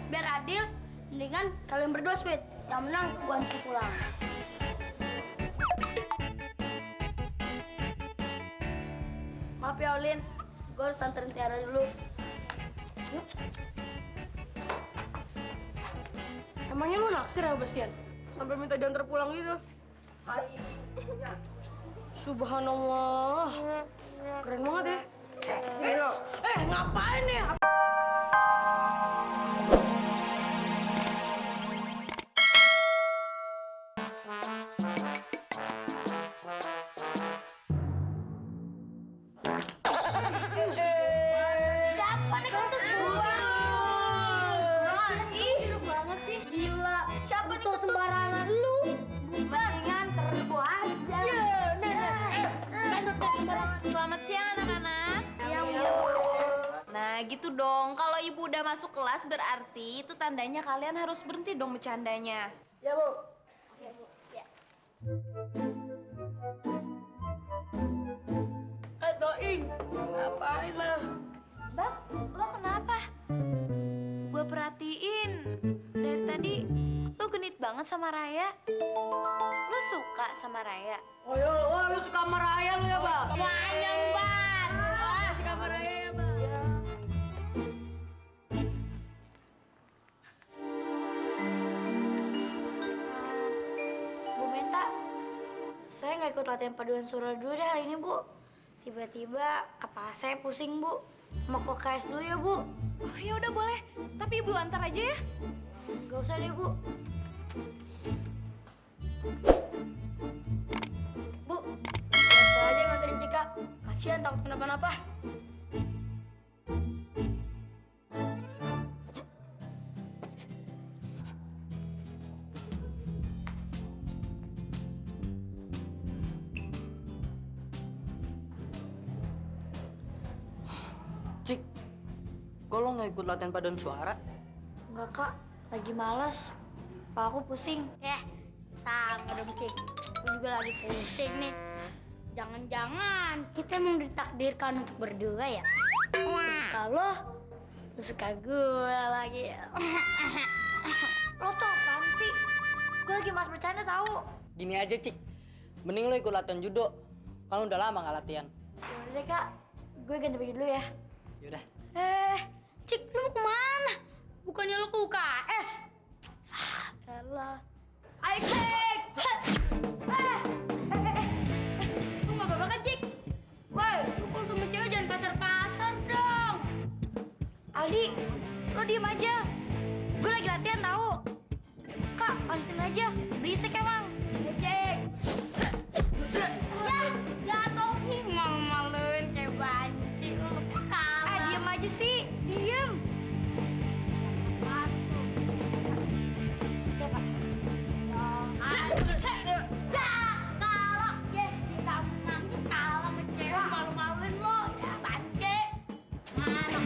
biar adil, mendingan kalian berdua sweet. Yang menang gua antar pulang. Maaf ya Olin, gua harus anterin Tiara dulu. Yuk. Emangnya lu naksir ya, Bastian? Sampai minta diantar pulang gitu? Subhanallah. Keren banget ya. Ngapain ya? Siapa nih kentut gua? Ih, seru banget sih. Gila. Siapa nih kentut sembarangan lu? Mendingan serbu aja. Kentut sembarangan. Selamat siang anak-anak. Iya, Bu. Nah gitu dong, kalau ibu udah masuk kelas berarti itu tandanya kalian harus berhenti dong bercandanya. Ya, Bu. Iya, Bu. Siap. Toing, ngapain lah? Bang, lo kenapa? Gue perhatiin dari tadi lo genit banget sama Raya. Lo suka sama Raya? Oh ya, lu suka sama Raya lu ya, Bang? Panjang banget. Suka sama Raya ya, Bang? Bu Meta, saya nggak ikut latihan paduan suara dulu deh hari ini, Bu. Tiba-tiba kepala saya pusing, Bu. Mau ke KS dulu ya, Bu? Oh ya udah boleh, tapi ibu antar aja ya. Nggak usah deh, Bu. Bu, saya aja yang nganterin Cika. Kasihan takut kenapa-napa. Cik, kok lo nggak ikut latihan paduan suara? Enggak, Kak. Lagi malas. Kepala aku pusing. Sama dong, Cik. Aku juga lagi pusing nih. Jangan-jangan kita emang ditakdirkan untuk berdua ya? Lu suka lo, lu suka gue lagi. Lo tuh apaan sih? Gue lagi mas bercanda tahu. Gini aja, Cik. Mending lo ikut latihan judo. Kan udah lama nggak latihan. Yaudah deh, Kak. Gue ganti baju dulu ya. Yaudah. Cik, lu mau kemana? Bukannya lu ke UKS? Elah. Ayo, Cik! Lu nggak apa-apa kan, Cik? Woi, lu kalau sama cewek jangan kasar-kasar dong. Aldi, lu diem aja. Gue lagi latihan tahu. Kak, lanjutin aja. Berisik emang. Ya, Cik. Ya, jatuh. Ih, malu-maluin kayak banci. Lu kalah. Diem aja sih. Diem. Ya, Pak. Kalau yes, kita menang. Kalah sama cewek malu-maluin lo. Ya, banci. Mana?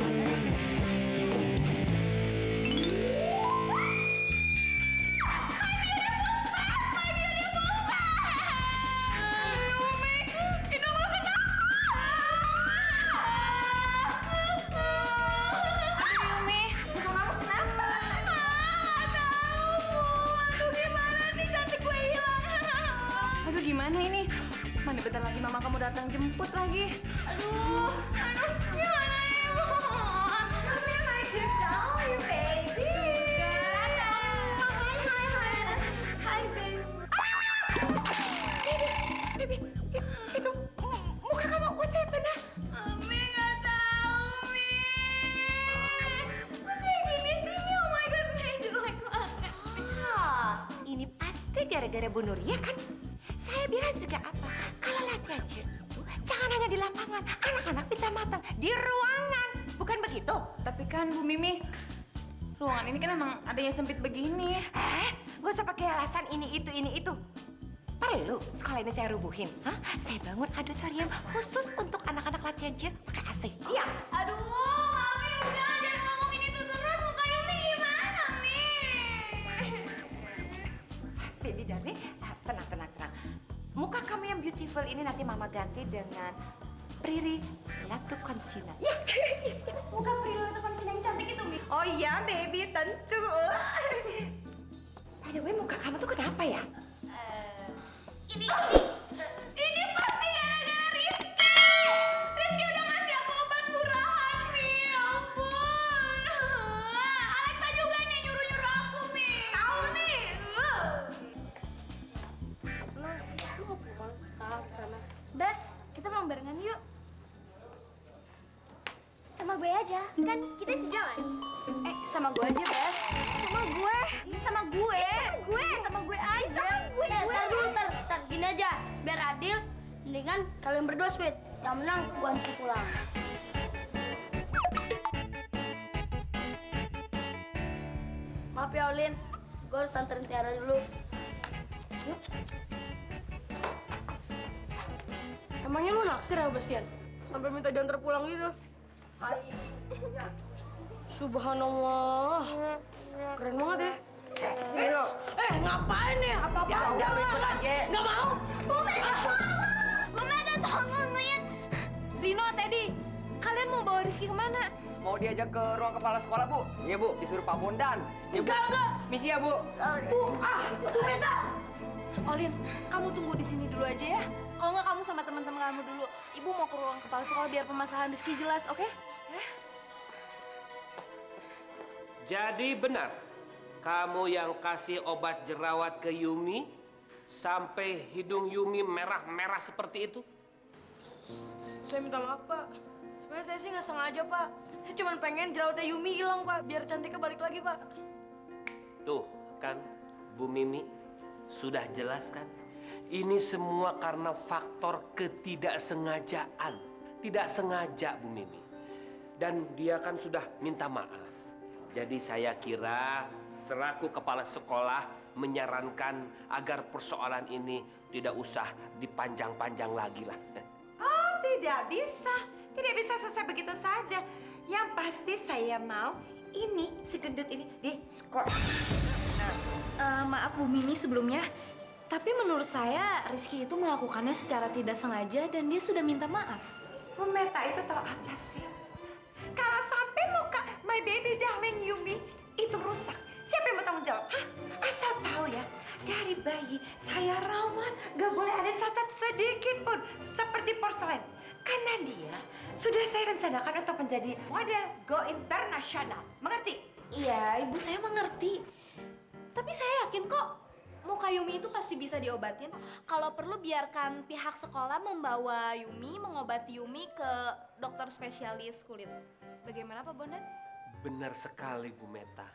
Aduh gimana ini? Mana bentar lagi mama kamu datang jemput lagi. Aduh, gimana ibu? Mami, my dear doll, you baby. Hi, baby. Baby, itu muka kamu, what's happened? Mami nggak tahu, Mi. Kok kayak gini sih, Mi? Oh my God, Mi, jelek banget. Ini pasti gara-gara Bu Nuria kan? Saya bilang juga apa? Kalau latihan cheer itu jangan hanya di lapangan. Anak-anak bisa matang di ruangan. Bukan begitu? Tapi kan Bu Mimi, ruangan ini kan emang ada yang sempit begini. Gak usah pakai alasan ini itu. Perlu sekolah ini saya rubuhin. Hah? Saya bangun auditorium khusus untuk anak-anak latihan cheer pakai AC. Iya. Aduh, Mami udah jangan ngomongin itu terus. Muka Yumi gimana, Mi? Baby darling, tenang. Muka kamu yang beautiful ini nanti Mama ganti dengan Priri Latukonsina. Ya, muka Priri Latukonsina yang cantik gitu, Mi. Oh iya, baby, tentu. By the way, muka kamu tuh kenapa ya? Ini Ini pasti gara-gara Rizky. Rizky udah ngasih aku obat murahan, Mi. Ya ampun. Alexa juga nih nyuruh-nyuruh aku, Mi. Tahu nih. Lu mau pulang? Tahu sana. Bes, kita pulang barengan yuk. Sama gue aja, kan kita sejalan. Sama gue aja, Bes. Sama gue. Sama gue. Sama gue aja. Sama gue. Tar dulu, tar. Gini aja, biar adil. Mendingan kalian berdua sweet. Yang menang, gue antar pulang. Maaf ya, Olin. Gue harus anterin Tiara dulu. Yuk. Emangnya lu naksir ya, Bastian? Sampai minta diantar pulang gitu? Subhanallah. Keren banget ya. Ngapain nih? Apa-apaan? Jangan. Nggak mau. Bu Meta, tolong lihat. Rino, Teddy, kalian mau bawa Rizky kemana? Mau diajak ke ruang kepala sekolah, Bu? Iya, Bu. Disuruh Pak Bondan. Ya, Bu. Enggak. Misi ya, Bu. Bu Meta. Olin, kamu tunggu di sini dulu aja ya. Kalau nggak kamu sama teman-teman kamu dulu. Ibu mau ke ruang kepala sekolah biar permasalahan Rizky jelas, oke? Ya. Jadi benar, kamu yang kasih obat jerawat ke Yumi sampai hidung Yumi merah-merah seperti itu? Saya minta maaf, Pak. Sebenarnya saya sih nggak sengaja, Pak. Saya cuma pengen jerawatnya Yumi hilang, Pak. Biar cantiknya balik lagi, Pak. Tuh kan, Bu Mimi, sudah jelas kan? Ini semua karena faktor ketidaksengajaan. Tidak sengaja, Bu Mimi. Dan dia kan sudah minta maaf. Jadi saya kira selaku kepala sekolah menyarankan agar persoalan ini tidak usah dipanjang-panjang lagi lah. Oh, tidak bisa. Tidak bisa selesai begitu saja. Yang pasti saya mau ini, si gendut ini, di skor. Maaf Bu Mimi sebelumnya, tapi menurut saya Rizky itu melakukannya secara tidak sengaja dan dia sudah minta maaf. Bu Meta itu tahu apa sih? Kalau sampai muka my baby darling Yumi itu rusak, siapa yang bertanggung jawab? Hah? Asal tahu ya, dari bayi saya rawat, gak boleh ada cacat sedikit pun seperti porselen. Karena dia sudah saya rencanakan untuk menjadi model go internasional. Mengerti? Iya, ibu saya mengerti. Tapi saya yakin kok muka Yumi itu pasti bisa diobatin. Kalau perlu biarkan pihak sekolah membawa Yumi, mengobati Yumi ke dokter spesialis kulit. Bagaimana Pak Bondan? Benar sekali, Bu Meta.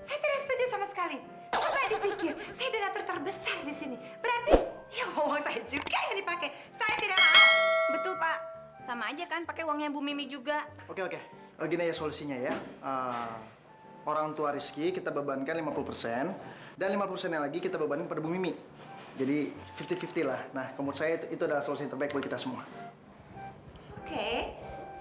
Saya tidak setuju sama sekali. Coba dipikir, saya donatur terbesar di sini. Berarti, ya uang saya juga yang dipakai. Saya tidak mau. Betul Pak. Sama aja kan pakai uangnya Bu Mimi juga. Oke. Gini ya solusinya ya. Orang tua Rizky kita bebankan 50%, dan 50%-nya lagi kita bebanin pada Bu Mimi. Jadi 50-50 lah. Nah, menurut saya itu adalah solusi yang terbaik buat kita semua. Oke,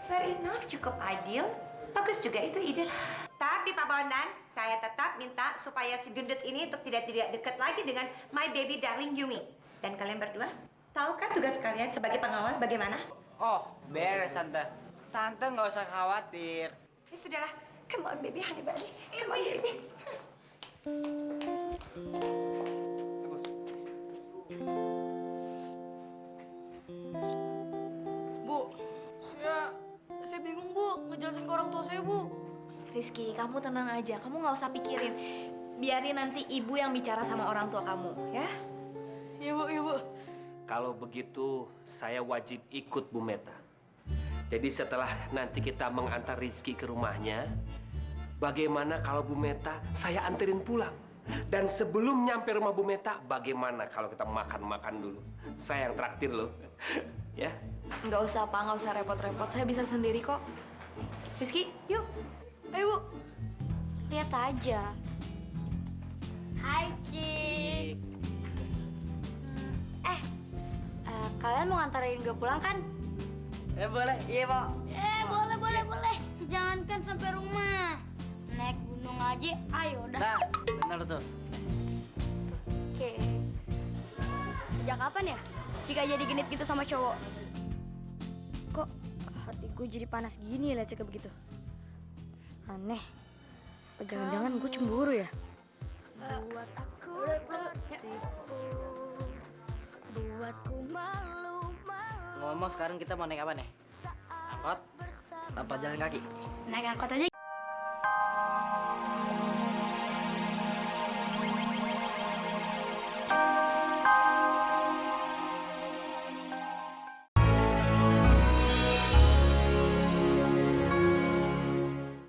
fair enough, cukup adil. Bagus juga itu ide. Tapi Pak Bondan, saya tetap minta supaya si gendut ini untuk tidak dekat lagi dengan my baby darling Yumi. Dan kalian berdua, tahu kan tugas kalian sebagai pengawal bagaimana? Oh, beres, Tante. Tante nggak usah khawatir. Ya sudahlah, come on baby, honey bunny. Come on baby. Bu, saya bingung, Bu. Ngejelasin ke orang tua saya, Bu. Rizky, kamu tenang aja. Kamu nggak usah pikirin. Biarin nanti ibu yang bicara sama orang tua kamu, ya? Iya, Bu. Kalau begitu, saya wajib ikut Bu Meta. Jadi setelah nanti kita mengantar Rizky ke rumahnya, bagaimana kalau Bu Meta saya anterin pulang? Dan sebelum nyampe rumah Bu Meta, bagaimana kalau kita makan-makan dulu? Saya yang traktir loh. Ya? Nggak usah, Pak. Nggak usah repot-repot. Saya bisa sendiri kok. Rizky, yuk. Ayo, Bu. Lihat aja. Hai, Cik. Kalian mau nganterin gue pulang kan? Boleh, iya, Pak. Boleh. Jangankan sampai rumah. Naik gunung aja, ayo udah. Nah, bener tuh. Oke. Sejak kapan ya Cika jadi genit gitu sama cowok? Kok hati gue jadi panas gini ya liat Cika begitu? Aneh. Apa jangan-jangan gue cemburu ya? Ngomong sekarang kita mau naik apa nih? Angkot? Apa jalan kaki? Naik angkot aja.